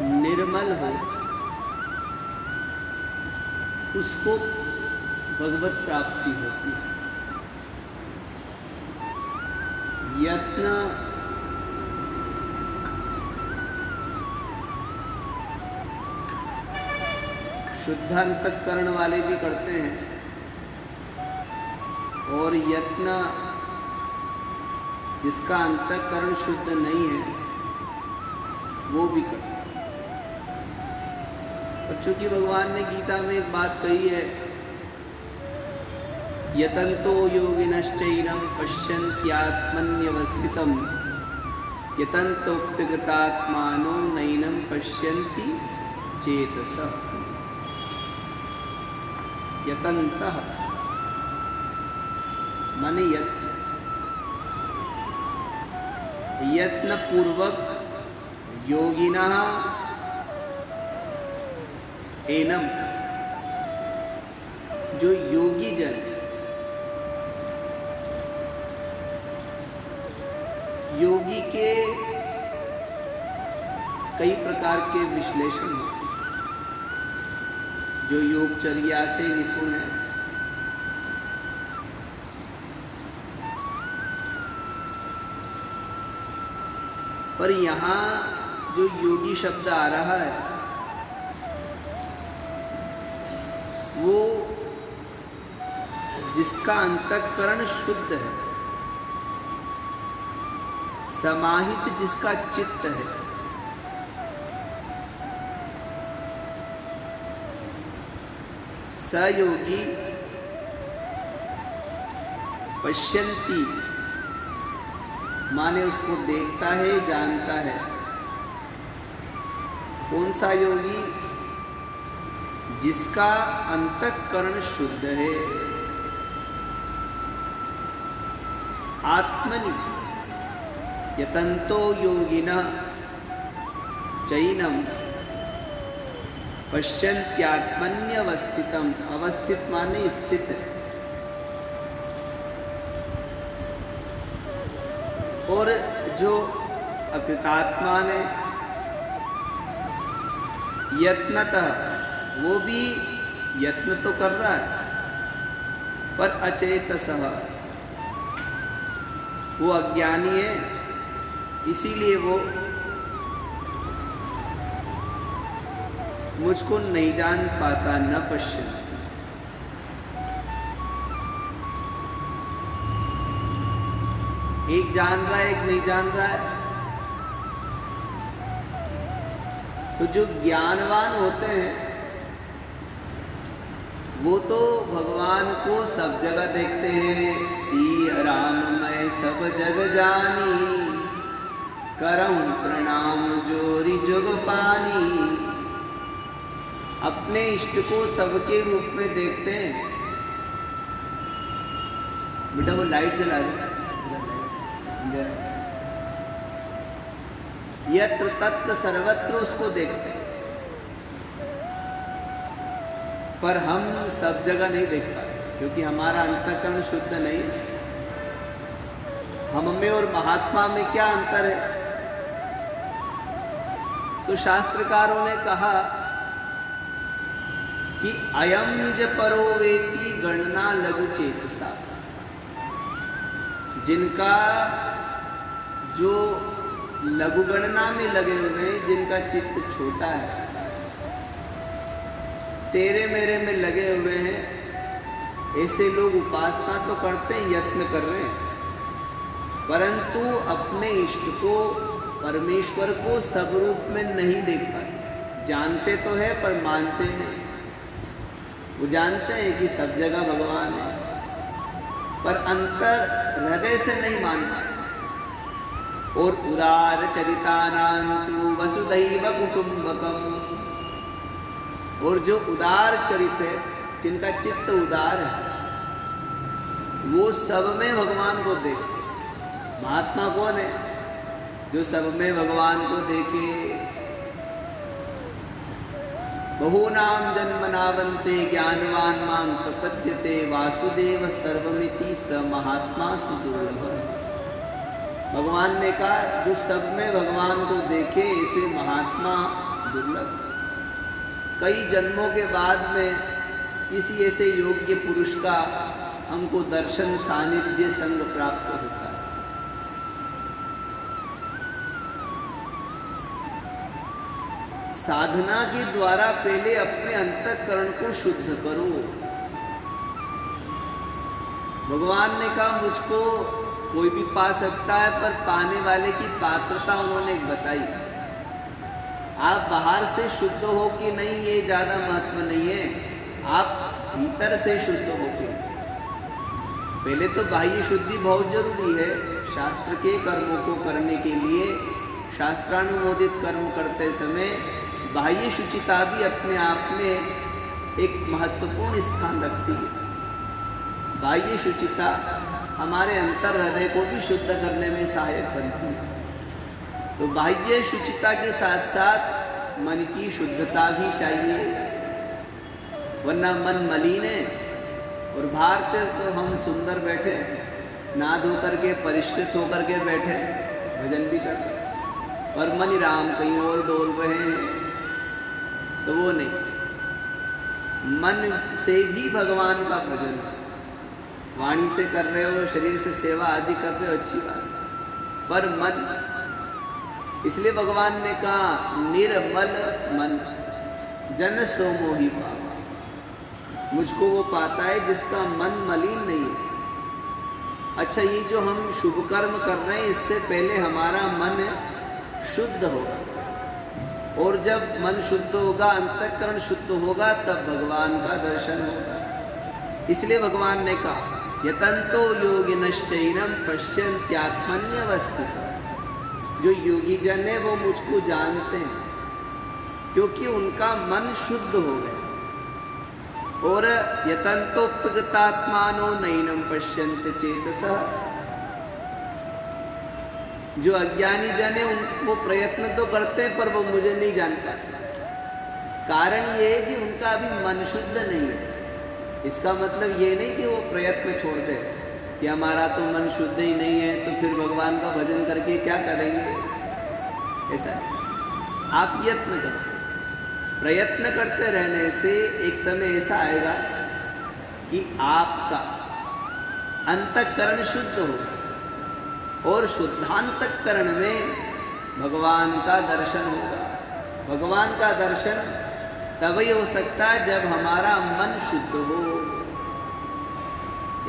निर्मल हो, उसको भगवत प्राप्ति होती है। यत्न शुद्ध अंतःकरण वाले भी करते हैं और यत्न जिसका अंतःकरण शुद्ध नहीं है वो भी करते हैं। और चूंकि भगवान ने गीता में एक बात कही है, यतन्तो योगिनश्चैनं पश्यन्त्यात्मन्यवस्थितं यतन्तोऽप्यकृतात्मानो नैनं पश्यन्ति चेतसः। यतन्तः माने यत्न पूर्वक योगिनः एनम, जो योगी जन योगी के कई प्रकार के विश्लेषण होते हैं, जो योगचर्या से निपुण है। पर यहाँ जो योगी शब्द आ रहा है वो जिसका अंतःकरण शुद्ध है, समाहित जिसका चित्त है, सयोगी पश्यन्ति माने उसको देखता है, जानता है। कौन सा योगी? जिसका अंतःकरण शुद्ध है। आत्मनि यतन्तो योगिनः चैनं पश्यन्त्यात्मन्यवस्थितम्। अवस्थित माने स्थित है। और जो अकृतात्मा ने यत्नतः, वो भी यत्न तो कर रहा है पर अचेतसः, वो अज्ञानी है, इसीलिए वो मुझको नहीं जान पाता, न पश्यन्ति। एक जान रहा है, एक नहीं जान रहा है। तो जो ज्ञानवान होते हैं वो तो भगवान को सब जगह देखते हैं। सिया राम मैं सब जग जानी, करऊं प्रणाम जोरी जुग पानी। अपने इष्ट को सबके रूप में देखते हैं। बेटा वो लाइट जला दो। यत्र तत्र सर्वत्र उसको देखते हैं, पर हम सब जगह नहीं देख पाते क्योंकि हमारा अंतःकरण शुद्ध नहीं है। हम में और महात्मा में क्या अंतर है? तो शास्त्रकारों ने कहा कि अयम निज परो वेति गणना लघु चेतसा। जिनका जो लघु गणना में लगे हुए हैं, जिनका चित्त छोटा है, तेरे मेरे में लगे हुए हैं, ऐसे लोग उपासना तो करते हैं, यत्न कर रहे हैं, परंतु अपने इष्ट को, परमेश्वर को सब रूप में नहीं देख पाते। जानते तो है पर मानते नहीं। वो जानते हैं कि सब जगह भगवान है, पर अंतर हृदय से नहीं मान पाते। और उदार चरितानांतु वसुधैव कुटुंबकम। और जो उदार चरित है, जिनका चित्त उदार है, वो सब में भगवान को देखे। महात्मा कौन है? जो सब में भगवान को देखे। बहूनां जन्मनावन्ते ज्ञानवान मां प्रपद्यते वासुदेव सर्वमिति स महात्मा सुदुर्लभः। भगवान ने कहा जो सब में भगवान को देखे, ऐसे महात्मा दुर्लभ। कई जन्मों के बाद में किसी ऐसे योग्य पुरुष का हमको दर्शन, सानिध्य, संग प्राप्त होता है। साधना के द्वारा पहले अपने अंतःकरण को शुद्ध करो। भगवान ने कहा मुझको कोई भी पा सकता है, पर पाने वाले की पात्रता उन्होंने बताई। आप बाहर से शुद्ध हो कि नहीं ये ज्यादा महत्व नहीं है, आप भीतर से शुद्ध हो के। पहले तो बाह्य शुद्धि बहुत जरूरी है। शास्त्र के कर्मों को करने के लिए शास्त्रानुमोदित कर्म करते समय बाह्य शुचिता भी अपने आप में एक महत्वपूर्ण स्थान रखती है। बाह्य शुचिता हमारे अंतर हृदय को भी शुद्ध करने में सहायक बनती है। तो बाह्य शुचिता के साथ साथ मन की शुद्धता भी चाहिए, वरना मन मलिन है। और भारतीय तो हम सुंदर बैठे, नहा धो करके परिष्कृत होकर के बैठे, भजन भी कर रहे, और मन राम कहीं और डोल रहे हैं, तो वो नहीं। मन से भी भगवान का भजन, वाणी से कर रहे हो, शरीर से सेवा आदि कर रहे हो, अच्छी बात, पर मन, इसलिए भगवान ने कहा निर्मल मन जन सो मोहि पावा। मुझको वो पाता है जिसका मन मलिन नहीं है। अच्छा, ये जो हम शुभ कर्म कर रहे हैं, इससे पहले हमारा मन शुद्ध होगा, और जब मन शुद्ध होगा, अंतःकरण शुद्ध होगा, तब भगवान का दर्शन होगा। इसलिए भगवान ने कहा यतंतो योगिनश्चैनम पश्यन्त्यात्मन्यवस्थितम्। जो योगी जन है वो मुझको जानते हैं, क्योंकि उनका मन शुद्ध हो गया। और यतंतोपकृतात्मानो नैनम पश्यन्ति चेतसः। जो अज्ञानी जन है वो प्रयत्न तो करते हैं, पर वो मुझे नहीं जान पाते। कारण ये है कि उनका अभी मन शुद्ध नहीं है। इसका मतलब ये नहीं कि वो प्रयत्न छोड़ दे कि हमारा तो मन शुद्ध ही नहीं है, तो फिर भगवान का भजन करके क्या करेंगे, ऐसा नहीं। आप यत्न करो, प्रयत्न करते रहने से एक समय ऐसा आएगा कि आपका अंतःकरण शुद्ध हो, और शुद्धांतःकरण में भगवान का दर्शन होगा। भगवान का दर्शन तभी हो सकता है जब हमारा मन शुद्ध हो।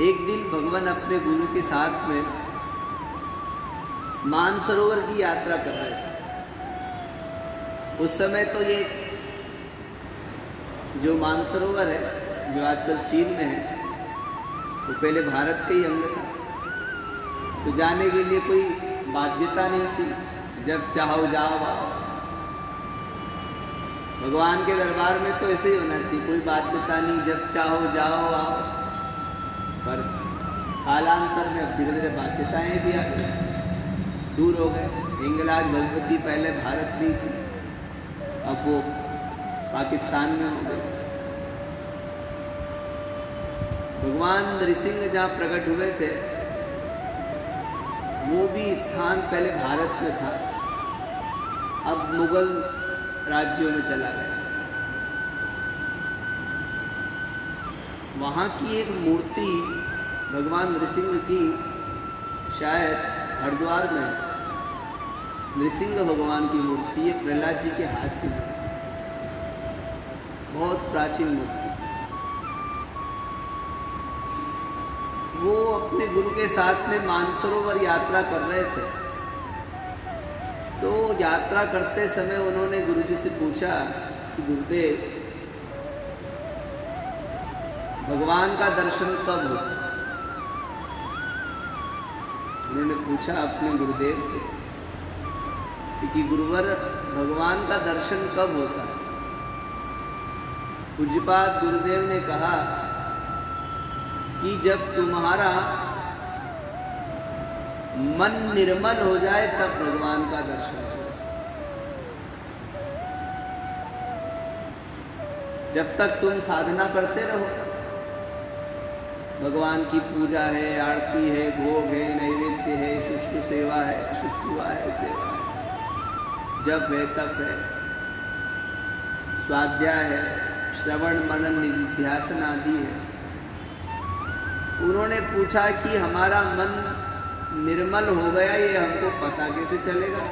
एक दिन भगवान अपने गुरु के साथ में मानसरोवर की यात्रा कर रहे थे। उस समय तो ये जो मानसरोवर है, जो आजकल चीन में है, वो पहले भारत का ही अंग था। तो जाने के लिए कोई बाध्यता नहीं थी, जब चाहो जाओ आओ। भगवान के दरबार में तो ऐसे ही होना चाहिए, कोई बाध्यता नहीं, जब चाहो जाओ आओ। पर कालांतर में अब धीरे धीरे बाध्यताएं भी आ गई, दूर हो गए। हिंगलाज भगवती पहले भारत में थी, अब वो पाकिस्तान में हो गई। भगवान नृसिंह जहाँ प्रकट हुए थे, वो भी स्थान पहले भारत में था, अब मुगल राज्यों में चला गया। वहाँ की एक मूर्ति भगवान नृसिंह की, शायद हरिद्वार में नृसिंह भगवान की मूर्ति है, प्रहलाद जी के हाथ की, बहुत प्राचीन मूर्ति। वो अपने गुरु के साथ में मानसरोवर यात्रा कर रहे थे। तो यात्रा करते समय उन्होंने गुरुजी से पूछा कि गुरुदेव, भगवान का दर्शन कब होता? उन्होंने पूछा अपने गुरुदेव से कि गुरुवर, भगवान का दर्शन कब होता है? पूज्यपाद गुरुदेव ने कहा कि जब तुम्हारा मन निर्मल हो जाए तब भगवान का दर्शन हो। जब तक तुम साधना करते रहो, भगवान की पूजा है, आरती है, भोग है, नैवेद्य है, शुश्रू सेवा है, शुश्रुआ है, सेवा है, जप है, तप है, स्वाध्याय है, श्रवण मनन निधिध्यासन आदि है। उन्होंने पूछा कि हमारा मन निर्मल हो गया, ये हमको पता कैसे चलेगा?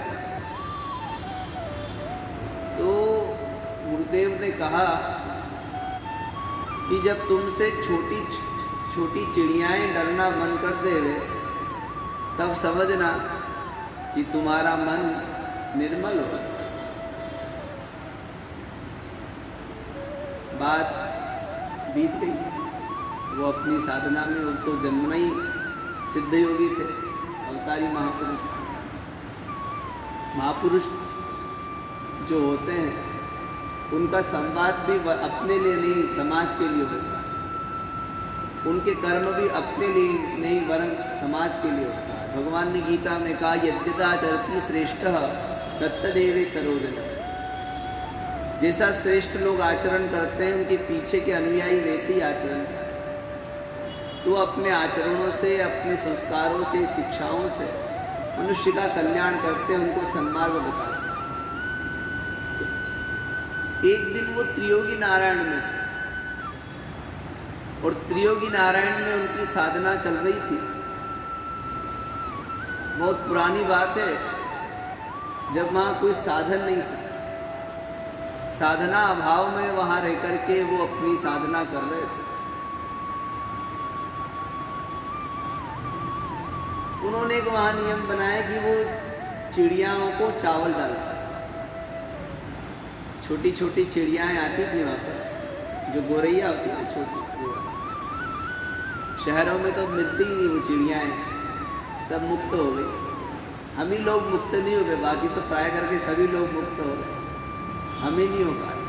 तो गुरुदेव ने कहा कि जब तुमसे छोटी छोटी चिड़ियाएं डरना बंद कर दे तब समझना कि तुम्हारा मन निर्मल हो। बात बीत गई। वो अपनी साधना में, उनको जन्म ही सिद्ध योगी थे, अवतारी महापुरुष थे। महापुरुष जो होते हैं उनका संवाद भी अपने लिए नहीं, समाज के लिए होता है। उनके कर्म भी अपने लिए नहीं वरन समाज के लिए होता है। भगवान ने गीता में कहा, यद्यथा चरति श्रेष्ठ तत्तदेवे तरोजन। जैसा श्रेष्ठ लोग आचरण करते हैं, उनके पीछे के अनुयायी वैसे ही आचरण करते हैं। तो अपने आचरणों से, अपने संस्कारों से, शिक्षाओं से मनुष्य का कल्याण करते हैं, उनको सन्मार्ग बताते हैं। एक दिन वो त्रियोगी नारायण में, और त्रियोगी नारायण में उनकी साधना चल रही थी। बहुत पुरानी बात है, जब वहां कोई साधन नहीं था। साधना अभाव में वहां रह करके वो अपनी साधना कर रहे थे। उन्होंने एक वहां नियम बनाया कि वो चिड़ियाओं को चावल डालता। छोटी छोटी चिड़ियाएं आती थी वहां पर, जो गोरैया होती है छोटी। शहरों में तो मिलती ही नहीं वो चिड़ियाएं, सब मुक्त हो गई। हम ही लोग मुक्त नहीं हो गए, बाकी तो प्राय करके सभी लोग मुक्त हो गए, हम ही नहीं हो पाए।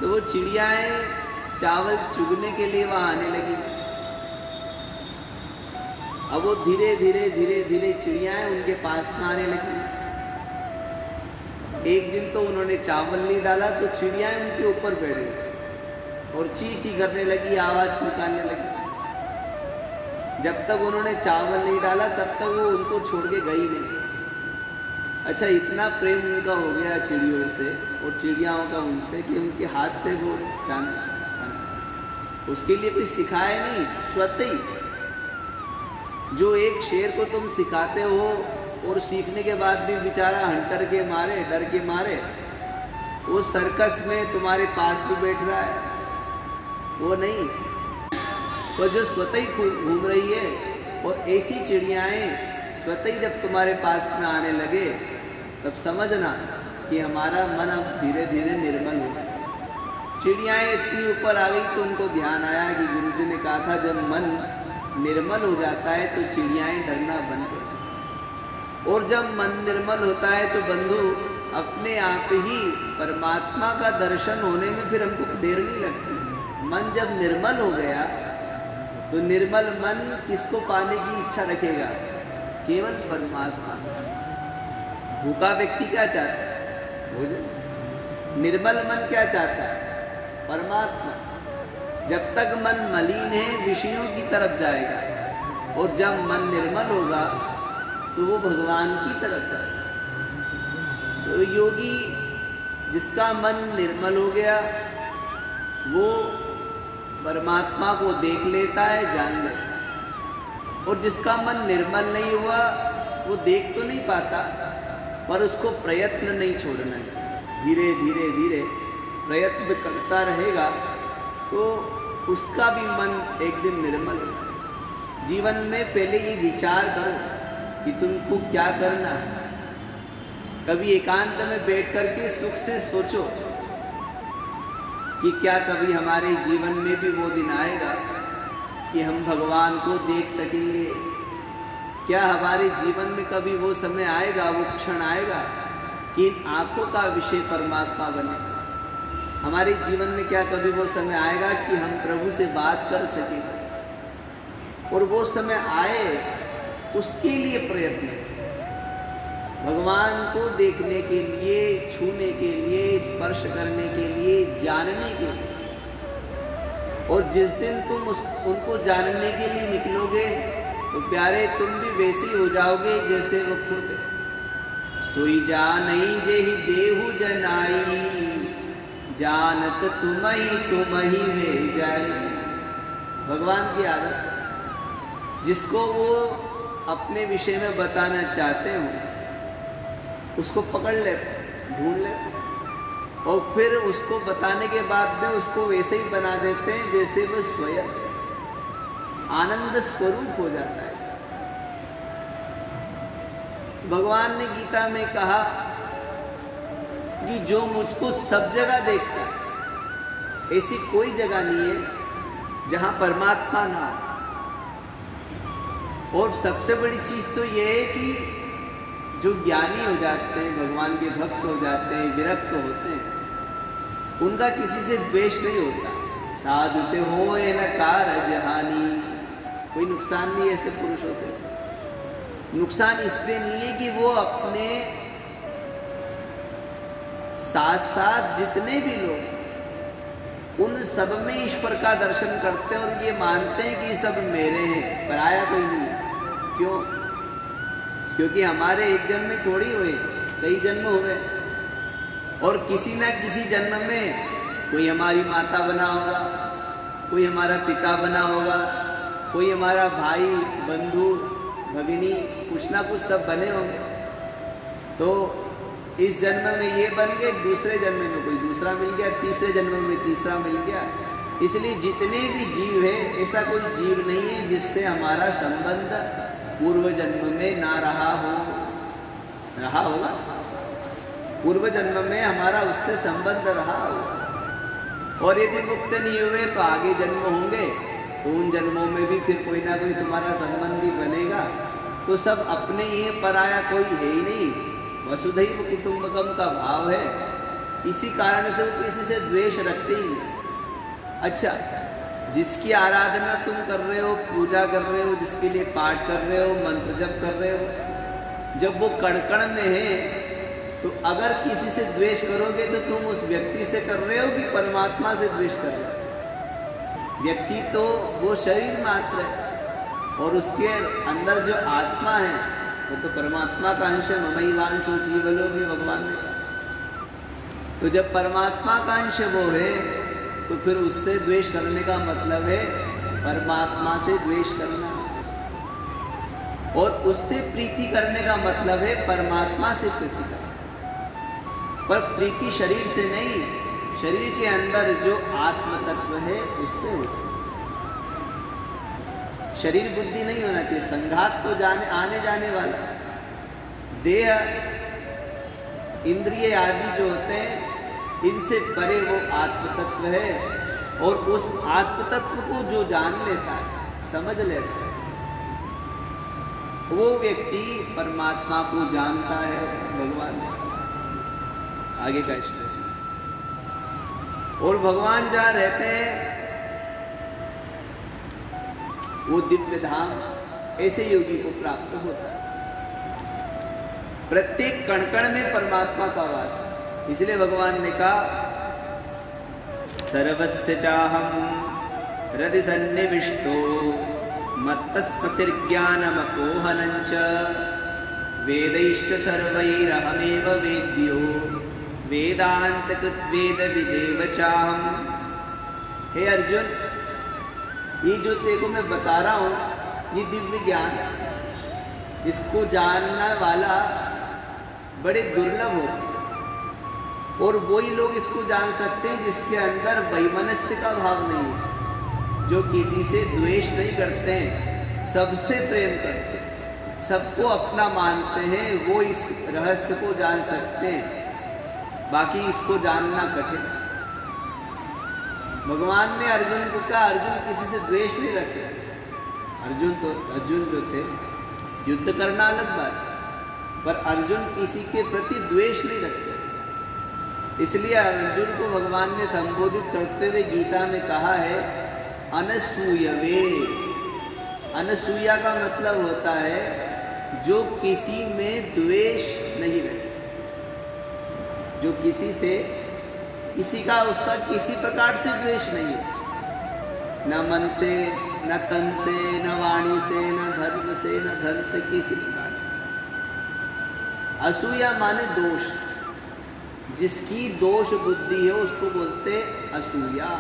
तो वो चिड़ियाएं चावल चुगने के लिए वहां आने लगी। अब वो धीरे धीरे धीरे धीरे चिड़ियाएं उनके पास में आने लगी। एक दिन तो उन्होंने चावल नहीं डाला तो चिड़ियाएं उनके ऊपर बैठ गई और ची ची करने लगी, आवाज निकालने लगी। जब तक उन्होंने चावल नहीं डाला तब तक वो उनको छोड़ के गई नहीं। अच्छा, इतना प्रेम उनका हो गया चिड़ियों से और चिड़ियाओं का उनसे कि उनके हाथ से वो चांद, उसके लिए कोई सिखाए नहीं, स्वतः ही। जो एक शेर को तुम सिखाते हो और सीखने के बाद भी बेचारा हंटर के मारे, डर के मारे, वो सर्कस में तुम्हारे पास भी बैठ रहा है, वो नहीं, वो जो स्वतः ही घूम रही है। और ऐसी चिड़ियाएं स्वतः ही जब तुम्हारे पास में आने लगे तब समझना कि हमारा मन अब धीरे धीरे निर्मल हो गया। चिड़ियाएं इतनी ऊपर आ गई तो उनको ध्यान आया कि गुरुजी ने कहा था जब मन निर्मल हो जाता है तो चिड़ियाएं डरना बंद कर। और जब मन निर्मल होता है तो बंधु अपने आप ही परमात्मा का दर्शन होने में फिर हमको देर नहीं लगती। मन जब निर्मल हो गया तो निर्मल मन किसको पाने की इच्छा रखेगा? केवल परमात्मा। भूखा व्यक्ति क्या चाहता है? भोजन। निर्मल मन क्या चाहता है? परमात्मा। जब तक मन मलिन है विषयों की तरफ जाएगा, और जब मन निर्मल होगा तो वो भगवान की तरफ जाएगा। तो योगी जिसका मन निर्मल हो गया वो परमात्मा को देख लेता है, जान लेता है। और जिसका मन निर्मल नहीं हुआ वो देख तो नहीं पाता, पर उसको प्रयत्न नहीं छोड़ना चाहिए। धीरे धीरे धीरे प्रयत्न करता रहेगा तो उसका भी मन एक दिन निर्मल होगा। जीवन में पहले ये विचार करो कि तुमको क्या करना है। कभी एकांत में बैठ करके सुख से सोचो कि क्या कभी हमारे जीवन में भी वो दिन आएगा कि हम भगवान को देख सकेंगे? क्या हमारे जीवन में कभी वो समय आएगा, वो क्षण आएगा कि इन आंखों का विषय परमात्मा बने? हमारे जीवन में क्या कभी वो समय आएगा कि हम प्रभु से बात कर सकें? और वो समय आए उसके लिए प्रयत्न, भगवान को देखने के लिए, छूने के लिए, स्पर्श करने के लिए, जानने के लिए। और जिस दिन तुम उनको जानने के लिए निकलोगे तो प्यारे तुम भी वैसे ही हो जाओगे जैसे वो खुद सोई जानई जेहि देहु जनाई, जानत तुम ही वे जाई। भगवान की आदत, जिसको वो अपने विषय में बताना चाहते हो उसको पकड़ लेते, ढूंढ लेते, और फिर उसको बताने के बाद में उसको वैसे ही बना देते हैं जैसे वो स्वयं आनंद स्वरूप हो जाता है। भगवान ने गीता में कहा कि जो मुझको सब जगह देखता है, ऐसी कोई जगह नहीं है जहां परमात्मा ना हो। और सबसे बड़ी चीज तो यह है कि जो ज्ञानी हो जाते हैं, भगवान के भक्त हो जाते हैं, विरक्त होते हैं, उनका किसी से द्वेष नहीं होता। साधुते हो न कारज हानि, कोई नुकसान नहीं ऐसे पुरुषों से। नुकसान इसलिए नहीं है कि वो अपने साथ साथ जितने भी लोग उन सब में ईश्वर का दर्शन करते हैं और ये मानते हैं कि सब मेरे हैं, पराया कोई नहीं है। क्यों? क्योंकि हमारे एक जन्म में थोड़ी हुए, कई जन्म हुए, और किसी ना किसी जन्म में कोई हमारी माता बना होगा, कोई हमारा पिता बना होगा, कोई हमारा भाई, बंधु, भगिनी, कुछ ना कुछ सब बने होंगे। तो इस जन्म में ये बन गए, दूसरे जन्म में कोई दूसरा मिल गया, तीसरे जन्म में तीसरा मिल गया। इसलिए जितने भी जीव है, ऐसा कोई जीव नहीं है जिससे हमारा संबंध पूर्व जन्म में ना रहा हो। रहा होगा, पूर्व जन्म में हमारा उससे संबंध रहा होगा। और यदि मुक्त नहीं हुए तो आगे जन्म होंगे, तो उन जन्मों में भी फिर कोई ना कोई तुम्हारा संबंधी बनेगा। तो सब अपने ही, पराया कोई है ही नहीं। वसुधैव कुटुंबकम का भाव है, इसी कारण से वो किसी से द्वेष रखते ही नहीं। अच्छा, जिसकी आराधना तुम कर रहे हो, पूजा कर रहे हो, जिसके लिए पाठ कर रहे हो, मंत्र जप कर रहे हो, जब वो कण-कण में है तो अगर किसी से द्वेष करोगे तो तुम उस व्यक्ति से कर रहे हो कि परमात्मा से द्वेष कर रहे हो? व्यक्ति तो वो शरीर मात्र है, और उसके अंदर जो आत्मा है वो तो परमात्मा का अंश है। ममैवांशो जीवलोके, भगवान ने कहा। तो जब परमात्मा का अंश वो है तो फिर उससे द्वेष करने का मतलब है परमात्मा से द्वेष करना, और उससे प्रीति करने का मतलब है परमात्मा से प्रीति करना। पर प्रीति शरीर से नहीं, शरीर के अंदर जो आत्म तत्व है उससे होती है। शरीर बुद्धि नहीं होना चाहिए, संघात तो आने जाने वाला। देह, इंद्रिय आदि जो होते हैं, इनसे परे वो आत्म तत्व है, और उस आत्म तत्व को जो जान लेता है, समझ लेता है, वो व्यक्ति परमात्मा को जानता है। भगवान आगे का स्टेज, और भगवान जहाँ रहते हैं वो दिव्य धाम ऐसे योगी को प्राप्त होता है। प्रत्येक कण-कण में परमात्मा का वास है। इसलिए भगवान ने कहा, सर्वस्य चाहम हृदि सन्निविष्टो मत्तस्मृतिर्ज्ञानमपोहनञ्च वेदैश्च सर्वैरहमेव वेद्यो वेदान्तकृद्वेद विदेव चाहम। हे अर्जुन, ये जो तेरे को मैं बता रहा हूँ, ये दिव्य ज्ञान, इसको जानने वाला बड़े दुर्लभ होते हैं, और वही लोग इसको जान सकते हैं जिसके अंदर वैमनस्य का भाव नहीं है, जो किसी से द्वेष नहीं करते हैं, सबसे प्रेम करते हैं, सबको अपना मानते हैं, वो इस रहस्य को जान सकते हैं। बाकी इसको जानना कठिन। भगवान ने अर्जुन को कहा, अर्जुन किसी से द्वेष नहीं रख सकते। अर्जुन जो थे, युद्ध करना अलग बात, पर अर्जुन किसी के प्रति द्वेष नहीं रखते। इसलिए अर्जुन को भगवान ने संबोधित करते हुए गीता में कहा है, अनसूयवे। अनसूया का मतलब होता है जो किसी में द्वेष नहीं रखते, जो किसी से, किसी का, उसका किसी प्रकार से द्वेष नहीं है, न मन से, न तन से, न वाणी से, न धर्म से, न धन से, किसी प्रकार से। असूया माने दोष, जिसकी दोष बुद्धि है उसको बोलते असूया।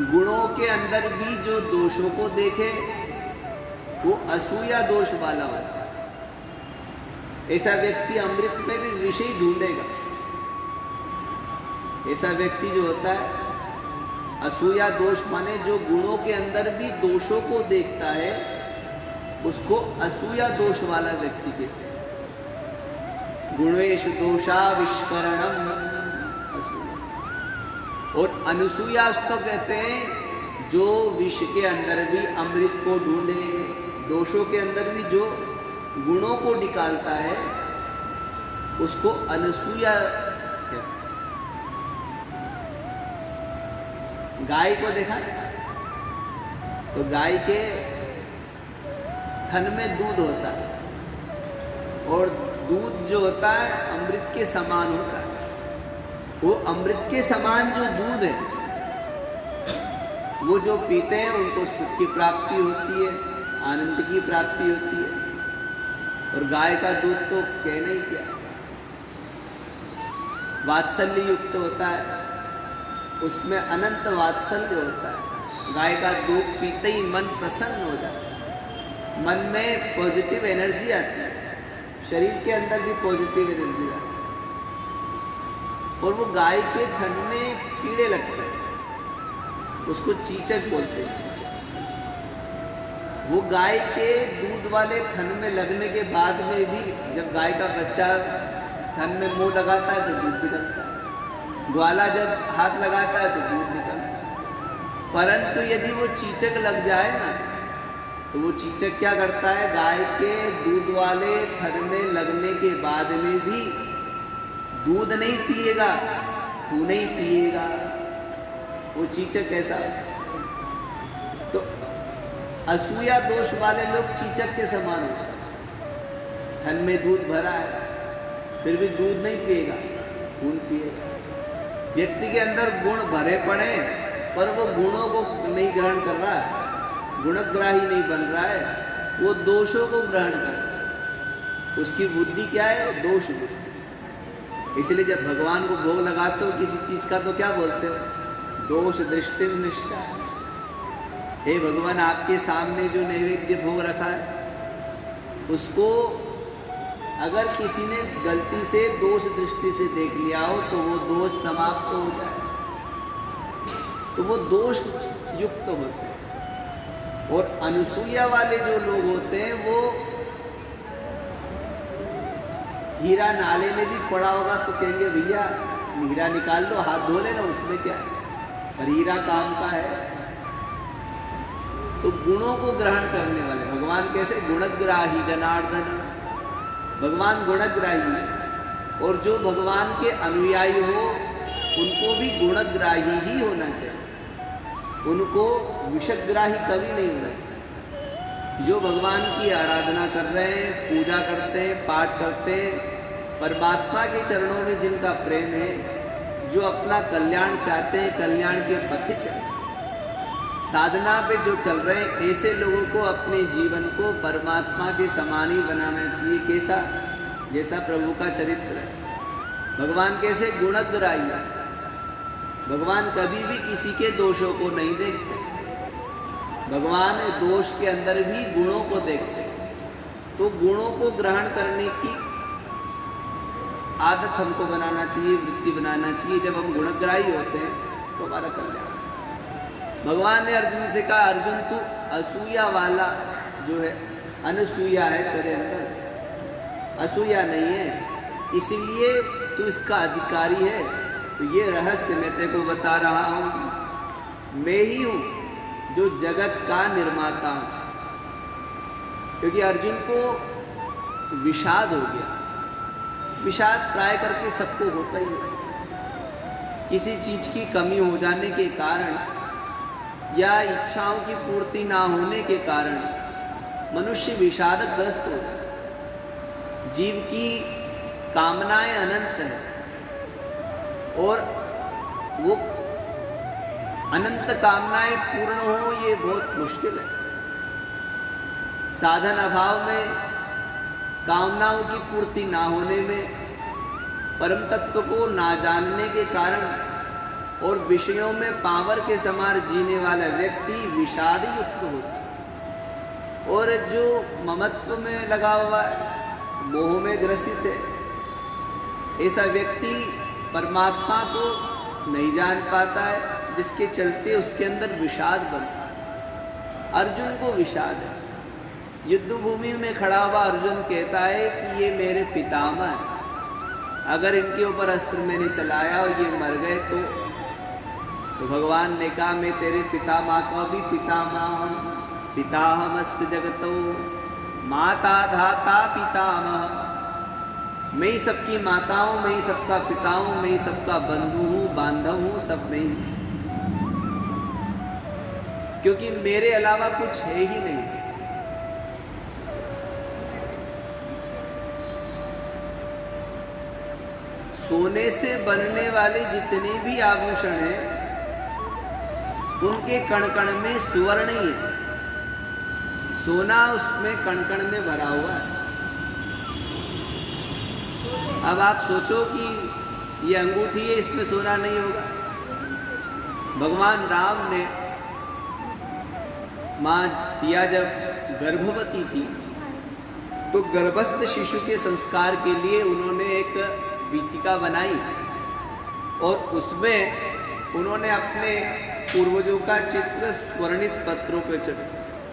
गुणों के अंदर भी जो दोषों को देखे वो असूया दोष वाला होता है। ऐसा व्यक्ति अमृत में भी विषय ढूंढेगा। ऐसा व्यक्ति जो होता है असूया दोष माने जो गुणों के अंदर भी दोषों को देखता है उसको असूया दोष वाला व्यक्ति कहते हैं। गुणेषु दोषाविष्करणम असूया। और अनुसूया उसको कहते हैं जो विष के अंदर भी अमृत को ढूंढे, दोषों के अंदर भी जो गुणों को निकालता है उसको अनसूया कहते हैं। गाय को देखा तो गाय के थन में दूध होता है और दूध जो होता है अमृत के समान होता है। वो अमृत के समान जो दूध है वो जो पीते हैं उनको सुख की प्राप्ति होती है, आनंद की प्राप्ति होती है। और गाय का दूध तो कहना ही क्या, वात्सल्य युक्त होता है, उसमें अनंत वात्सल्य होता है। गाय का दूध पीते ही मन प्रसन्न हो जाता है, मन में पॉजिटिव एनर्जी आती है, शरीर के अंदर भी पॉजिटिव एनर्जी आती है। और वो गाय के थन में कीड़े लगते हैं, उसको चीचक बोलते हैं, चीचक। वो गाय के दूध वाले थन में लगने के बाद में भी जब गाय का बच्चा थन में मुंह लगाता है तो दूध निकलता है, ग्वाला जब हाथ लगाता है तो दूध निकलता है। परंतु यदि वो चीचक लग जाए ना तो वो चीचक क्या करता है, गाय के दूध वाले थन में लगने के बाद में भी दूध नहीं पिएगा, खून नहीं पिएगा। वो चीचक कैसा है? तो असूया दोष वाले लोग चीचक के समान होते हैं। थन में दूध भरा है फिर भी दूध नहीं पिएगा, खून पिएगा। व्यक्ति के अंदर गुण भरे पड़े पर वो गुणों को नहीं ग्रहण कर रहा है, गुणग्राही नहीं बन रहा है, वो दोषों को ग्रहण कर रहा है। उसकी बुद्धि क्या है? दोष बुद्धि। इसलिए जब भगवान को भोग लगाते हो किसी चीज का तो क्या बोलते हो? दोष दृष्टि निष्ठा। हे भगवान, आपके सामने जो नैवेद्य भोग रखा है उसको अगर किसी ने गलती से दोष दृष्टि से देख लिया हो तो वो दोष समाप्त हो जाए, तो वो दोष युक्त होते हैं। और अनुसूया वाले जो लोग होते हैं वो हीरा नाले में भी पड़ा होगा तो कहेंगे भैया हीरा निकाल लो, हाथ धो लेना, उसमें क्या है, पर हीरा काम का है। तो गुणों को ग्रहण करने वाले भगवान कैसे? गुणग्राही जनार्दन। भगवान गुणग्राही है और जो भगवान के अनुयायी हो उनको भी गुणग्राही ही होना चाहिए, उनको विषग्राही कभी नहीं होना चाहिए। जो भगवान की आराधना कर रहे हैं, पूजा करते हैं, पाठ करते हैं, परमात्मा के चरणों में जिनका प्रेम है, जो अपना कल्याण चाहते हैं, कल्याण के पथिक हैं, साधना पे जो चल रहे हैं, ऐसे लोगों को अपने जीवन को परमात्मा के समान ही बनाना चाहिए। कैसा? जैसा प्रभु का चरित्र है। भगवान कैसे? गुणग्राही है। भगवान कभी भी किसी के दोषों को नहीं देखते, भगवान दोष के अंदर भी गुणों को देखते। तो गुणों को ग्रहण करने की आदत हमको बनाना चाहिए, वृत्ति बनाना चाहिए। जब हम गुणग्राही होते हैं तो हमारा कल्याण। भगवान ने अर्जुन से कहा, अर्जुन तू असूया वाला जो है, अनसूया है तेरे अंदर, असूया नहीं है, इसीलिए तू इसका अधिकारी है। तो ये रहस्य मैं तेरे को बता रहा हूँ, मैं ही हूँ जो जगत का निर्माता हूँ। क्योंकि अर्जुन को विषाद हो गया। विषाद प्राय करके सबको होता ही है। किसी चीज की कमी हो जाने के कारण या इच्छाओं की पूर्ति ना होने के कारण मनुष्य विषादग्रस्त हो जाता है। जीव की कामनाएं अनंत है और वो अनंत कामनाएं पूर्ण हो ये बहुत मुश्किल है। साधन अभाव में कामनाओं की पूर्ति ना होने में, परम तत्व को ना जानने के कारण और विषयों में पावर के समान जीने वाला व्यक्ति विषाद युक्त होता है। और जो ममत्व में लगा हुआ है, मोह में ग्रसित है, ऐसा व्यक्ति परमात्मा को नहीं जान पाता है, जिसके चलते उसके अंदर विषाद बनता है। अर्जुन को विषाद है। युद्ध भूमि में खड़ा हुआ अर्जुन कहता है कि ये मेरे पितामह हैं, अगर इनके ऊपर अस्त्र मैंने चलाया और ये मर गए तो भगवान ने कहा मैं तेरे पितामह का भी पितामह, पिताहमस्त जगतो माता धाता पितामह, मैं ही सबकी माता हूं, मैं ही सबका पिता हूं, मैं ही सबका बंधु हूं, बांधव हूं, सब मैं ही, क्योंकि मेरे अलावा कुछ है ही नहीं। सोने से बनने वाले जितने भी आभूषण हैं उनके कण कण में सुवर्ण ही है, सोना उसमें कण कण में भरा हुआ है। अब आप सोचो कि ये अंगूठी है, इसमें सोना नहीं होगा। भगवान राम ने मां सिया जब गर्भवती थी तो गर्भस्थ शिशु के संस्कार के लिए उन्होंने एक वीथिका बनाई और उसमें उन्होंने अपने पूर्वजों का चित्र स्वर्णित पत्रों पर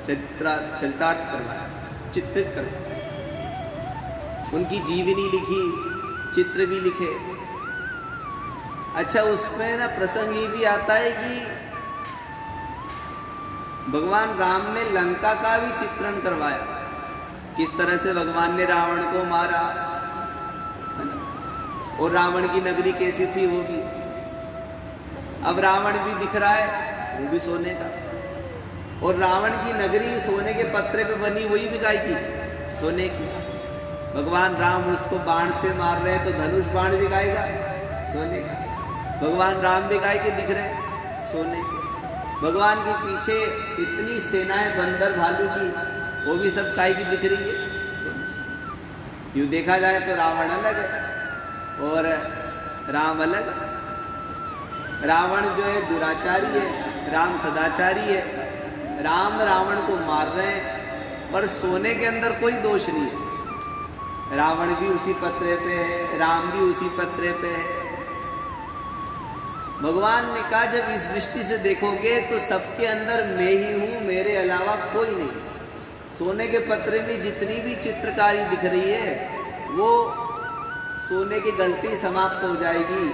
चरितार्थ करवाया, चित्रित करवाया, उनकी जीवनी लिखी, चित्र भी लिखे। अच्छा, उसमें ना प्रसंग ये भी आता है कि भगवान राम ने लंका का भी चित्रण करवाया, किस तरह से भगवान ने रावण को मारा और रावण की नगरी कैसी थी वो भी। अब रावण भी दिख रहा है, वो भी सोने का, और रावण की नगरी सोने के पत्रे पे बनी, वही भी काय की, सोने की। भगवान राम उसको बाण से मार रहे हैं तो धनुष बाण भी गाएगा, सोने का। भगवान राम भी गाय के दिख रहे हैं, सोने के। भगवान के पीछे इतनी सेनाएं बंदर भालू की, वो भी सब काय की दिख रही है, सोने। यूं देखा जाए तो रावण अलग है और राम अलग। रावण जो है दुराचारी है, राम सदाचारी है। राम रावण को मार रहे हैं पर सोने के अंदर कोई दोष नहीं है। रावण भी उसी पत्रे पे है, राम भी उसी पत्रे पे है। भगवान ने कहा जब इस दृष्टि से देखोगे तो सबके अंदर मैं ही हूं, मेरे अलावा कोई नहीं। सोने के पत्रे में जितनी भी चित्रकारी दिख रही है वो सोने की गलती समाप्त हो जाएगी,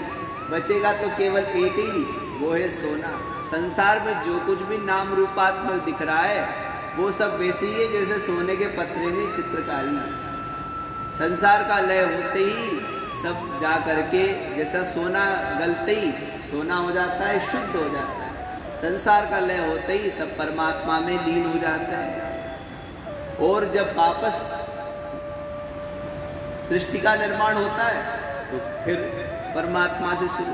बचेगा तो केवल एक ही, वो है सोना। संसार में जो कुछ भी नाम रूपात्मक दिख रहा है वो सब वैसे ही है जैसे सोने के पत्रे में चित्रकारी। संसार का लय होते ही सब जा करके, जैसा सोना गलते ही सोना हो जाता है, शुद्ध हो जाता है। संसार का लय होते ही सब परमात्मा में लीन हो जाता है। और जब वापस सृष्टि का निर्माण होता है तो फिर परमात्मा से शुरू,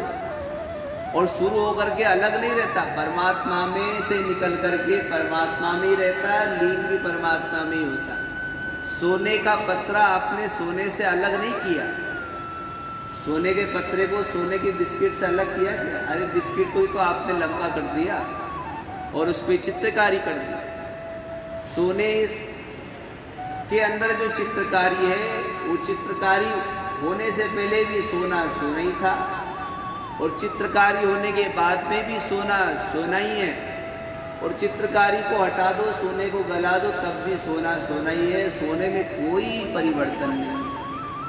और शुरू होकर के अलग नहीं रहता, परमात्मा में से निकल करके परमात्मा में ही रहता है, लीन भी परमात्मा में ही होता है। सोने का पत्रा आपने सोने से अलग नहीं किया, सोने के पत्रे को सोने के बिस्किट से अलग किया क्या? अरे बिस्किट को ही तो आपने लंबा कर दिया और उस पर चित्रकारी कर दी। सोने के अंदर जो चित्रकारी है वो चित्रकारी होने से पहले भी सोना सोना ही था, और चित्रकारी होने के बाद में भी सोना सोना ही है। और चित्रकारी को हटा दो, सोने को गला दो, तब भी सोना सोना ही है। सोने में कोई परिवर्तन नहीं।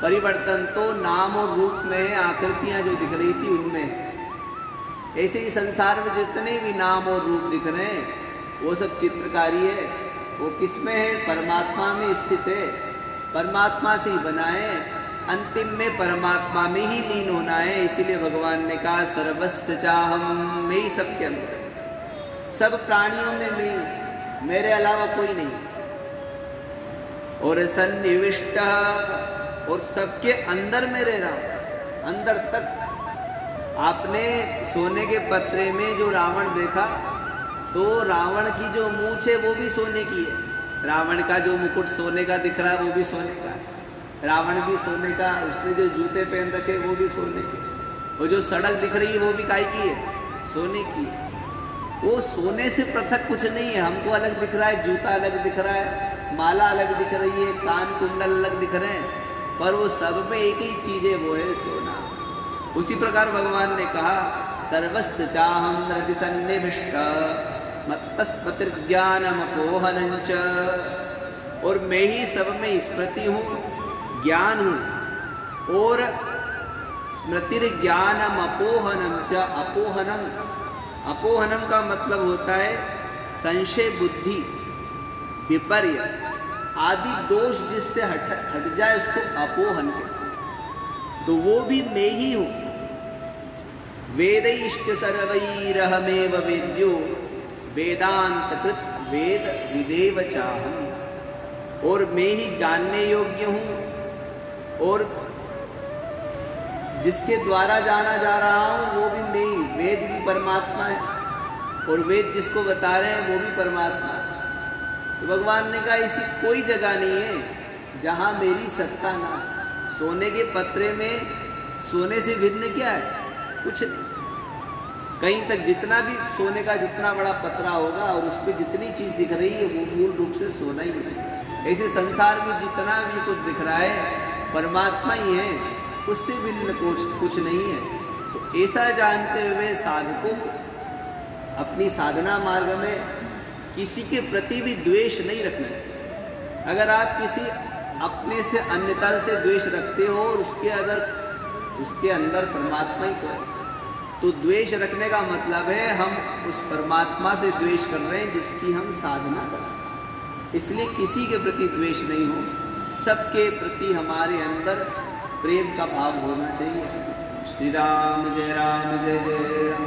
परिवर्तन तो नाम और रूप में है, आकृतियां जो दिख रही थी उनमें। ऐसे ही संसार में जितने भी नाम और रूप दिख रहे हैं वो सब चित्रकारी है। वो किस में है? परमात्मा में स्थित है, परमात्मा से ही बना है। अंतिम में परमात्मा में ही लीन होना है। इसीलिए भगवान ने कहा सर्वस्य चाहम, मैं ही सबके अंदर, सब प्राणियों में मैं, मेरे अलावा कोई नहीं। और सन्निविष्ट, और सबके अंदर में रह रहा हूं, अंदर तक। आपने सोने के पत्रे में जो रावण देखा तो रावण की जो मूंछ है वो भी सोने की है, रावण का जो मुकुट सोने का दिख रहा है वो भी सोने का है। रावण भी सोने का, उसने जो जूते पहन रखे वो भी सोने के, वो जो सड़क दिख रही है वो भी काय की है, सोने की है। वो सोने से पृथक कुछ नहीं है। हमको अलग दिख रहा है, जूता अलग दिख रहा है, माला अलग दिख रही है, कान कुंडल अलग दिख रहे हैं, पर वो सब में एक ही चीज है, वो है सोना। उसी प्रकार भगवान ने कहा सर्वस्य चाहम हृदि सन्निविष्ट मत्तस्मृतिर्ज्ञानमपोहनञ्च, और मैं ही सब में स्मृति हूँ, ज्ञान हूँ, और स्मृतिर्ज्ञानम अपोहनम च। अपोहनम, अपोहनम का मतलब होता है संशय, बुद्धि, विपर्य आदि दोष जिससे हट जाए उसको अपोहन कहते। तो वो भी मैं ही हूँ। वेदैश्च सर्वैरहमेव वेद्यो वेदांत कृत वेद विदेव चाहम, और मैं ही जानने योग्य हूँ, और जिसके द्वारा जाना जा रहा हूँ वो भी मैं ही। वेद भी परमात्मा है, और वेद जिसको बता रहे हैं वो भी परमात्मा है। तो भगवान ने कहा ऐसी कोई जगह नहीं है जहाँ मेरी सत्ता ना। सोने के पत्रे में सोने से भिन्न क्या है? कुछ नहीं। कहीं तक जितना भी सोने का जितना बड़ा पतरा होगा और उस पर जितनी चीज दिख रही है वो मूल रूप से सोना ही है। ऐसे संसार में जितना भी कुछ दिख रहा है परमात्मा ही है, उससे भिन्न कुछ नहीं है। तो ऐसा जानते हुए साधकों को अपनी साधना मार्ग में किसी के प्रति भी द्वेष नहीं रखना चाहिए। अगर आप किसी अपने से अन्यतर से द्वेष रखते हो और उसके अंदर परमात्मा ही तो द्वेष रखने का मतलब है हम उस परमात्मा से द्वेष कर रहे हैं जिसकी हम साधना कर रहे हैं। इसलिए किसी के प्रति द्वेष नहीं हो, सबके प्रति हमारे अंदर प्रेम का भाव होना चाहिए। श्री राम जय जय राम।